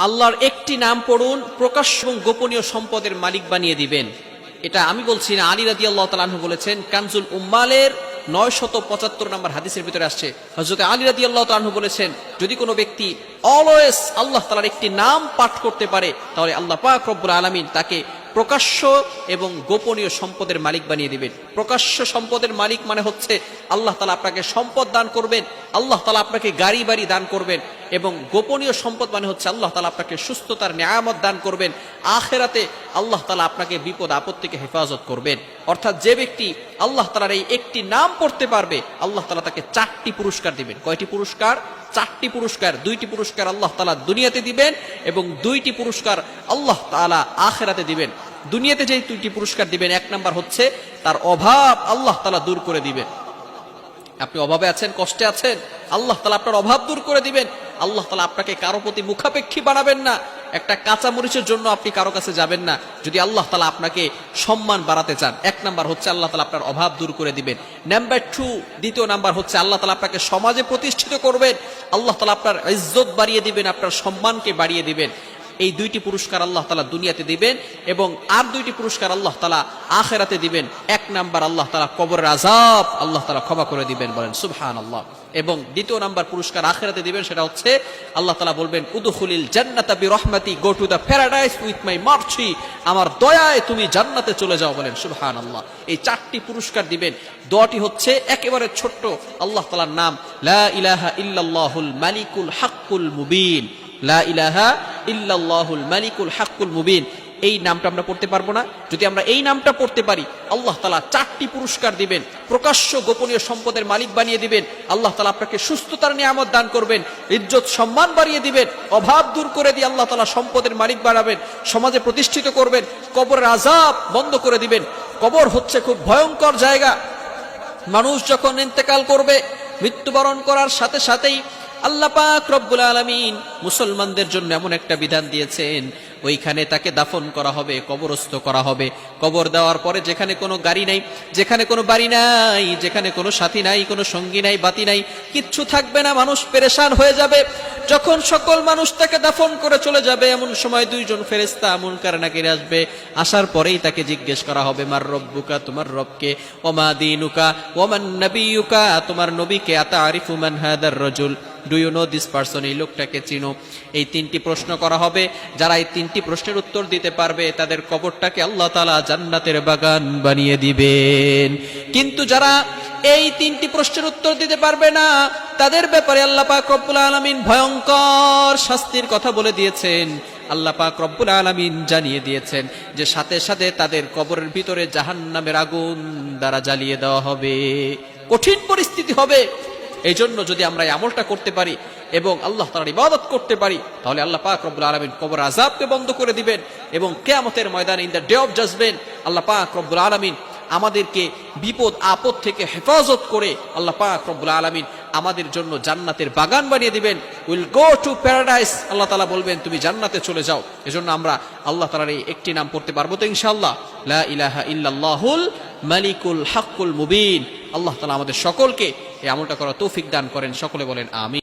আল্লাহর একটি নাম পড়ুন, প্রকাশ্য এবং গোপনীয় সম্পদের মালিক বানিয়ে দিবেন। এটা আমি বলছি না, আলী রাদিয়াল্লাহু তাআলা আনহু বলেছেন। কানজুল উম্মালের 975 নম্বর হাদিসের ভিতরে আসছে, হযরত আলী রাদিয়াল্লাহু তাআলা আনহু বলেছেন, যদি কোনো ব্যক্তি অলওয়েজ আল্লাহ তাআলার একটি নাম পাঠ করতে পারে, তাহলে আল্লাহ পাক রব্বুল আলামিন তাকে প্রকাশ্য এবং গোপনীয় সম্পদের মালিক বানিয়ে দিবেন। প্রকাশ্য সম্পদের মালিক মানে হচ্ছে আল্লাহ তাআলা আপনাকে সম্পদ দান করবেন, আল্লাহ তাআলা আপনাকে গাড়ি বাড়ি দান করবেন। এবং গোপনীয় সম্পদ মানে হচ্ছে আল্লাহ তাআলা আপনাকে সুস্থতার নিয়ামত দান করবেন। আখিরাতে আল্লাহ তাআলা আপনাকে বিপদ আপদ থেকে হেফাজত করবেন। অর্থাৎ যে ব্যক্তি আল্লাহ তাআলার এই একটি নাম পড়তে পারবে, আল্লাহ তাআলা তাকে 4টি পুরস্কার দিবেন। কয়টি পুরস্কার? 4টি পুরস্কার। 2টি পুরস্কার আল্লাহ তাআলা দুনিয়াতে দিবেন এবং 2টি পুরস্কার আল্লাহ তাআলা আখিরাতে দিবেন। দুনিয়াতে যে 2টি পুরস্কার দিবেন, 1 নাম্বার হচ্ছে তার অভাব আল্লাহ তাআলা দূর করে দিবেন। আপনি অভাবে আছেন, কষ্টে আছেন, আল্লাহ তাআলা আপনার অভাব দূর করে দিবেন। আল্লাহ তাআলা আপনাকে কারো প্রতি মুখাপেক্ষী বানাবেন না। একটা কাঁচা মরিচের জন্য আপনি কারো কাছে যাবেন না। যদি আল্লাহ তাআলা আপনাকে সম্মান বাড়াতে চান, 1 নাম্বার হচ্ছে আল্লাহ তাআলা আপনার অভাব দূর করে দিবেন। নাম্বার 2, দ্বিতীয় নাম্বার হচ্ছে আল্লাহ তাআলা আপনাকে সমাজে প্রতিষ্ঠিত করবেন। আল্লাহ তাআলা আপনার ইজ্জত বাড়িয়ে দিবেন, আপনার সম্মানকে বাড়িয়ে দিবেন। এই 2টি পুরস্কার আল্লাহ তাআলা দুনিয়াতে দিবেন এবং আর 2টি পুরস্কার আল্লাহ তাআলা আখিরাতে দিবেন। 1 নাম্বার আল্লাহ তাআলা কবরের আযাব আল্লাহ তাআলা ক্ষমা করে দিবেন, বলেন সুবহানাল্লাহ। এবং দ্বিতীয় নাম্বার পুরস্কার আখিরাতে দিবেন, সেটা হচ্ছে আল্লাহ তাআলা বলবেন, উদখুলিল জান্নাতা বিরহমাতি, go to the paradise with my mercy, আমার দয়ায় তুমি জান্নাতে চলে যাও, বলেন সুবহানাল্লাহ। এই 4টি পুরস্কার দিবেন। দোয়াটি হচ্ছে একেবারে ছোট্ট, আল্লাহ তাআলার নাম লা ইলাহা ইল্লাল্লাহুল মালিকুল হাক্কুল মুবিন। লা ইলাহা ইল্লাল্লাহুল মালিকুল হাক্কুল মুবিন। এই নামটা আমরা পড়তে পারবো না? যদি আমরা এই নামটা পড়তে পারি, আল্লাহ তাআলা 4টি পুরস্কার দিবেন, প্রকাশ্য গোপনীয় সম্পদের মালিক বানিয়ে দিবেন। আল্লাহ তাআলা আপনাকে সুস্থতার নিয়ামত দান করবেন, ইজ্জত সম্মান বাড়িয়ে দিবেন, অভাব দূর করে দিয়ে আল্লাহ তাআলা সম্পদের মালিক বানাবেন, সমাজে প্রতিষ্ঠিত করবেন, কবরের আযাব বন্ধ করে দিবেন। কবর হচ্ছে খুব ভয়ঙ্কর জায়গা। মানুষ যখন ইন্তেকাল করবে, মৃত্যুবরণ করার সাথে সাথেই আল্লাহ পাক রব্বুল আলামিন মুসলমানদের জন্য এমন একটা বিধান দিয়েছেন, ওইখানে তাকে দাফন করা হবে, কবরস্থ করা হবে। কবর দেওয়ার পরে যেখানে কোনো গাড়ি নাই, যেখানে কোনো বাড়ি নাই, যেখানে কোনো সাথী নাই, কোনো সঙ্গী নাই, বাতি নাই, কিচ্ছু থাকবে না, মানুষ পেরেশান হয়ে যাবে। যখন সকল মানুষ তাকে দাফন করে চলে যাবে, এমন সময় 2জন ফেরেশতা মুনকার নাকির আসবে। আসার পরেই তাকে জিজ্ঞেস করা হবে, মার রব্বুকা, তোমার রবকে, ওমা দীনুকা, ওমান নবিয়ুকা, তোমার নবীকে, আতারিফু মান হাদার রাজুল, do you know this person, এই লোকটাকে চিনো। এই 3টি প্রশ্ন করা হবে। যারা এই 3টি প্রশ্নের উত্তর দিতে পারবে, তাদের কবরটাকে আল্লাহ তাআলা জান্নাতের বাগান বানিয়ে দিবেন। কিন্তু যারা এই 3টি প্রশ্নের উত্তর দিতে পারবে না, তাদের ব্যাপারে আল্লাহ পাক রব্বুল আলামিন ভয়ঙ্কর শাস্তির কথা বলে দিয়েছেন। আল্লাহ পাক রব্বুল আলামিন জানিয়ে দিয়েছেন যে সাথে সাথে তাদের কবরের ভিতরে জাহান্নামের আগুন দ্বারা জ্বালিয়ে দেওয়া হবে। কঠিন পরিস্থিতি হবে। এই জন্য যদি আমরা এই আমলটা করতে পারি এবং আল্লাহ তাআলার ইবাদত করতে পারি, তাহলে আল্লাহ পাক রব্বুল আলামিন কবর আযাবকে বন্ধ করে দিবেন এবং কিয়ামতের ময়দানে, in the day of judgement, Allah পাক রব্বুল আলামিন আমাদেরকে বিপদ আপদ থেকে হেফাজত করে আল্লাহ পাক রব্বুল আলামিন আমাদের জন্য জান্নাতের বাগান বানিয়ে দিবেন। উইল গো টু প্যারাডাইস, আল্লাহ তাআলা বলবেন তুমি জান্নাতে চলে যাও। এজন্য আমরা আল্লাহ তাআলার এই একটি নাম পড়তে পারবো তো ইনশাআল্লাহ, লা ইলাহা ইল্লাল্লাহুল মালিকুল হাক্কুল মুবিন। আল্লাহ তাআলা আমাদের সকলকে এই আমলটা করার তৌফিক দান করেন। সকলে বলেন আমিন।